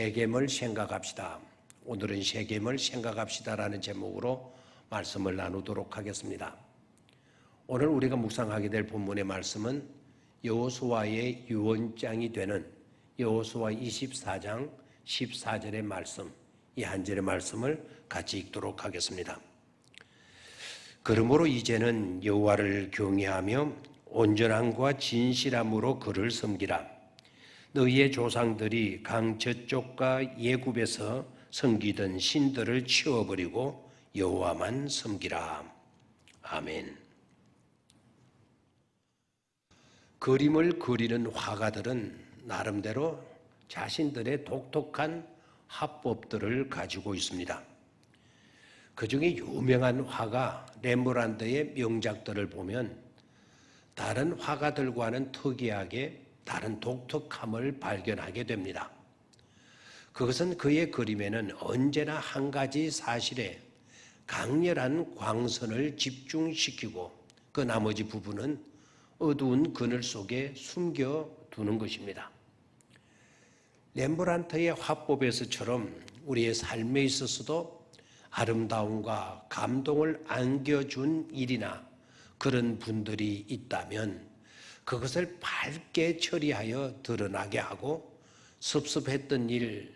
세겜을 생각합시다. 오늘은 세겜을 생각합시다라는 제목으로 말씀을 나누도록 하겠습니다. 오늘 우리가 묵상하게 될 본문의 말씀은 여호수아의 유언장이 되는 여호수아 24장 14절의 말씀, 이 한 절의 말씀을 같이 읽도록 하겠습니다. 그러므로 이제는 여호와를 경외하며 온전함과 진실함으로 그를 섬기라. 너희의 조상들이 강 저쪽과 예굽에서 섬기던 신들을 치워버리고 여호와만 섬기라. 아멘. 그림을 그리는 화가들은 나름대로 자신들의 독특한 화법들을 가지고 있습니다. 그 중에 유명한 화가 렘브란트의 명작들을 보면 다른 화가들과는 특이하게 다른 독특함을 발견하게 됩니다. 그것은 그의 그림에는 언제나 한 가지 사실에 강렬한 광선을 집중시키고 그 나머지 부분은 어두운 그늘 속에 숨겨두는 것입니다. 렘브란트의 화법에서처럼 우리의 삶에 있어서도 아름다움과 감동을 안겨준 일이나 그런 분들이 있다면 그것을 밝게 처리하여 드러나게 하고 섭섭했던 일,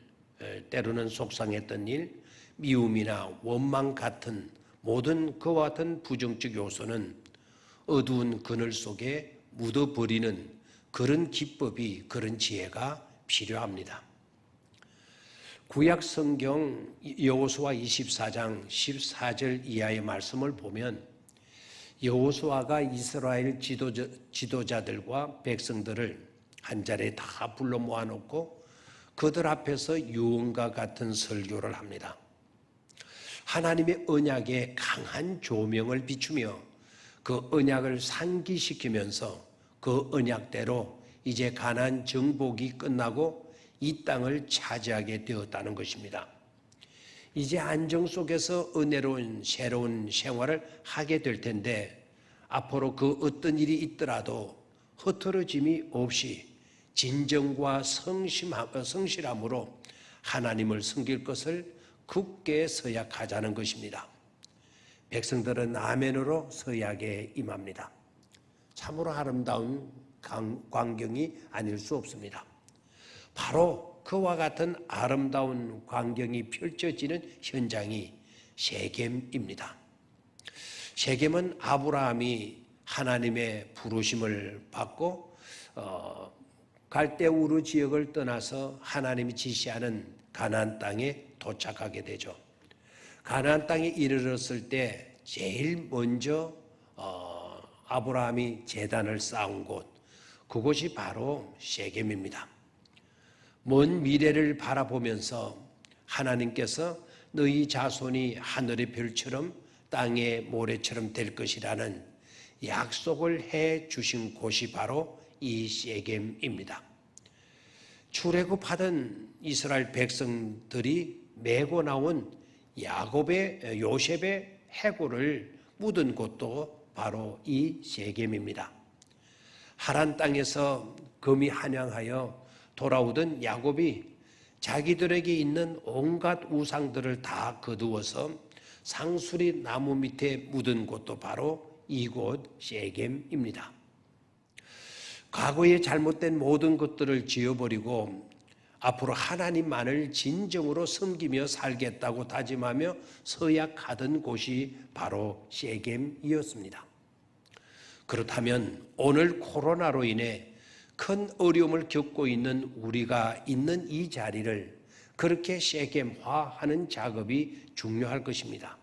때로는 속상했던 일, 미움이나 원망 같은 모든 그와 같은 부정적 요소는 어두운 그늘 속에 묻어버리는 그런 기법이, 그런 지혜가 필요합니다. 구약 성경 여호수아 24장 14절 이하의 말씀을 보면 여호수아가 이스라엘 지도자들과 백성들을 한자리에 다 불러 모아놓고 그들 앞에서 유언과 같은 설교를 합니다. 하나님의 언약에 강한 조명을 비추며 그 언약을 상기시키면서 그 언약대로 이제 가나안 정복이 끝나고 이 땅을 차지하게 되었다는 것입니다. 이제 안정 속에서 은혜로운 새로운 생활을 하게 될 텐데 앞으로 그 어떤 일이 있더라도 흐트러짐이 없이 진정과 성실함으로 하나님을 섬길 것을 굳게 서약하자는 것입니다. 백성들은 아멘으로 서약에 임합니다. 참으로 아름다운 광경이 아닐 수 없습니다. 바로 그와 같은 아름다운 광경이 펼쳐지는 현장이 세겜입니다. 세겜은 아브라함이 하나님의 부르심을 받고 갈대우르 지역을 떠나서 하나님이 지시하는 가나안 땅에 도착하게 되죠. 가나안 땅에 이르렀을 때 제일 먼저 아브라함이 제단을 쌓은 곳, 그곳이 바로 세겜입니다. 먼 미래를 바라보면서 하나님께서 너희 자손이 하늘의 별처럼 땅의 모래처럼 될 것이라는 약속을 해 주신 곳이 바로 이 세겜입니다. 출애굽하던 이스라엘 백성들이 메고 나온 요셉의 해골을 묻은 곳도 바로 이 세겜입니다. 하란 땅에서 금이 한양하여 돌아오던 야곱이 자기들에게 있는 온갖 우상들을 다 거두어서 상수리 나무 밑에 묻은 곳도 바로 이곳 세겜입니다. 과거에 잘못된 모든 것들을 지워버리고 앞으로 하나님만을 진정으로 섬기며 살겠다고 다짐하며 서약하던 곳이 바로 세겜이었습니다. 그렇다면 오늘 코로나로 인해 큰 어려움을 겪고 있는 우리가 있는 이 자리를 그렇게 세겜화하는 작업이 중요할 것입니다.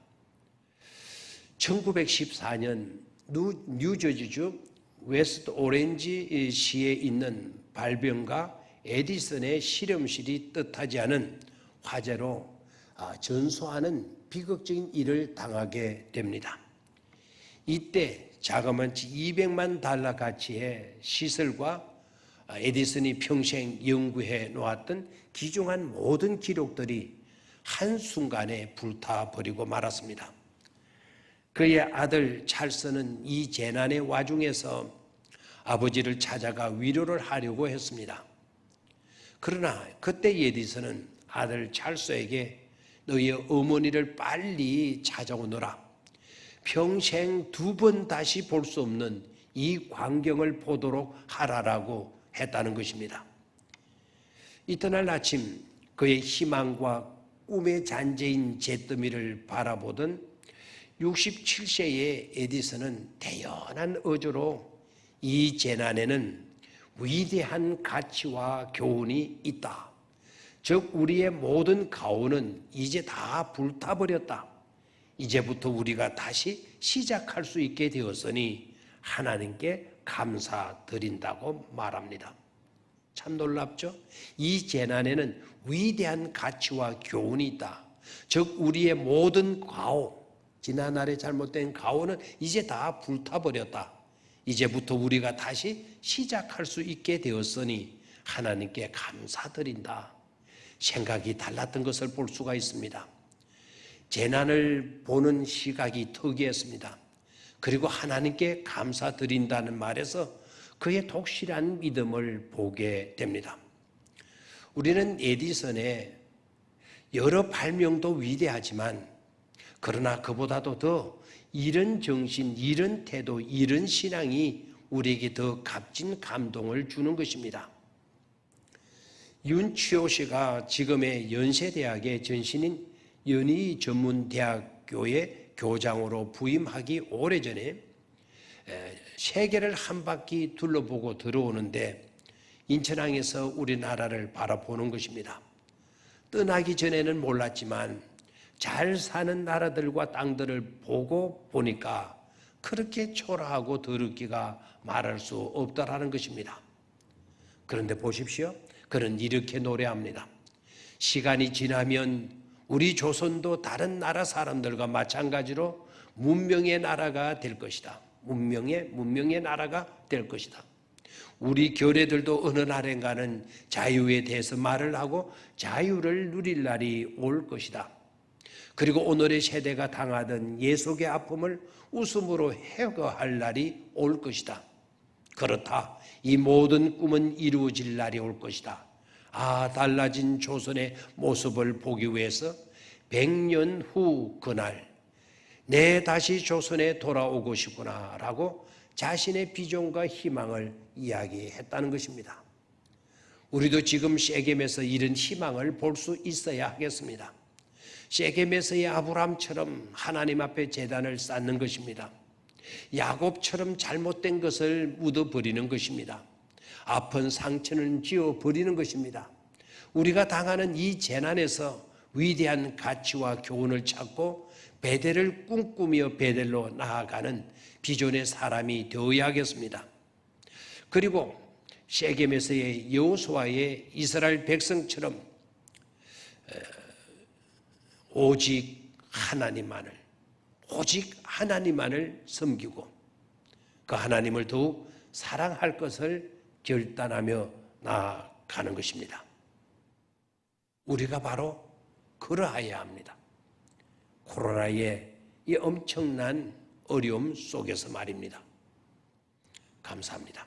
1914년 뉴저지주 웨스트 오렌지 시에 있는 발명가 에디슨의 실험실이 뜻하지 않은 화재로 전소하는 비극적인 일을 당하게 됩니다. 이때 자그마치 $200만 가치의 시설과 에디슨이 평생 연구해 놓았던 귀중한 모든 기록들이 한순간에 불타버리고 말았습니다. 그의 아들 찰스는 이 재난의 와중에서 아버지를 찾아가 위로를 하려고 했습니다. 그러나 그때 에디슨은 아들 찰스에게 너희 어머니를 빨리 찾아오너라. 평생 두 번 다시 볼 수 없는 이 광경을 보도록 하라라고 했다는 것입니다. 이튿날 아침 그의 희망과 꿈의 잔재인 잿더미를 바라보던 67세의 에디슨은 대연한 어조로 이 재난에는 위대한 가치와 교훈이 있다. 즉 우리의 모든 가오는 이제 다 불타버렸다. 이제부터 우리가 다시 시작할 수 있게 되었으니 하나님께 감사드린다고 말합니다. 참 놀랍죠? 이 재난에는 위대한 가치와 교훈이 있다. 즉 우리의 모든 가오, 지난날에 잘못된 가오는 이제 다 불타버렸다. 이제부터 우리가 다시 시작할 수 있게 되었으니 하나님께 감사드린다. 생각이 달랐던 것을 볼 수가 있습니다. 재난을 보는 시각이 특이했습니다. 그리고 하나님께 감사드린다는 말에서 그의 독실한 믿음을 보게 됩니다. 우리는 에디슨의 여러 발명도 위대하지만 그러나 그보다도 더 이런 정신, 이런 태도, 이런 신앙이 우리에게 더 값진 감동을 주는 것입니다. 윤치호 씨가 지금의 연세대학의 전신인 연희전문대학교의 교장으로 부임하기 오래전에 세계를 한 바퀴 둘러보고 들어오는데 인천항에서 우리나라를 바라보는 것입니다. 떠나기 전에는 몰랐지만 잘 사는 나라들과 땅들을 보고 보니까 그렇게 초라하고 더럽기가 말할 수 없다라는 것입니다. 그런데 보십시오. 그는 이렇게 노래합니다. 시간이 지나면 우리 조선도 다른 나라 사람들과 마찬가지로 문명의 나라가 될 것이다. 문명의 나라가 될 것이다. 우리 교례들도 어느 날인가는 자유에 대해서 말을 하고 자유를 누릴 날이 올 것이다. 그리고 오늘의 세대가 당하던 예속의 아픔을 웃음으로 해거할 날이 올 것이다. 그렇다. 이 모든 꿈은 이루어질 날이 올 것이다. 달라진 조선의 모습을 보기 위해서 100년 후 그날 내 다시 조선에 돌아오고 싶구나 라고 자신의 비전과 희망을 이야기했다는 것입니다. 우리도 지금 셰겜에서 이런 희망을 볼 수 있어야 하겠습니다. 셰겜에서의 아브람처럼 하나님 앞에 제단을 쌓는 것입니다. 야곱처럼 잘못된 것을 묻어버리는 것입니다. 아픈 상처는 지워버리는 것입니다. 우리가 당하는 이 재난에서 위대한 가치와 교훈을 찾고 베델을 꿈꾸며 베델로 나아가는 비전의 사람이 되어야겠습니다. 그리고 셰겜에서의 여호수아의 이스라엘 백성처럼 오직 하나님만을 섬기고 그 하나님을 더욱 사랑할 것을 결단하며 나아가는 것입니다. 우리가 바로 그러해야 합니다. 코로나의 이 엄청난 어려움 속에서 말입니다. 감사합니다.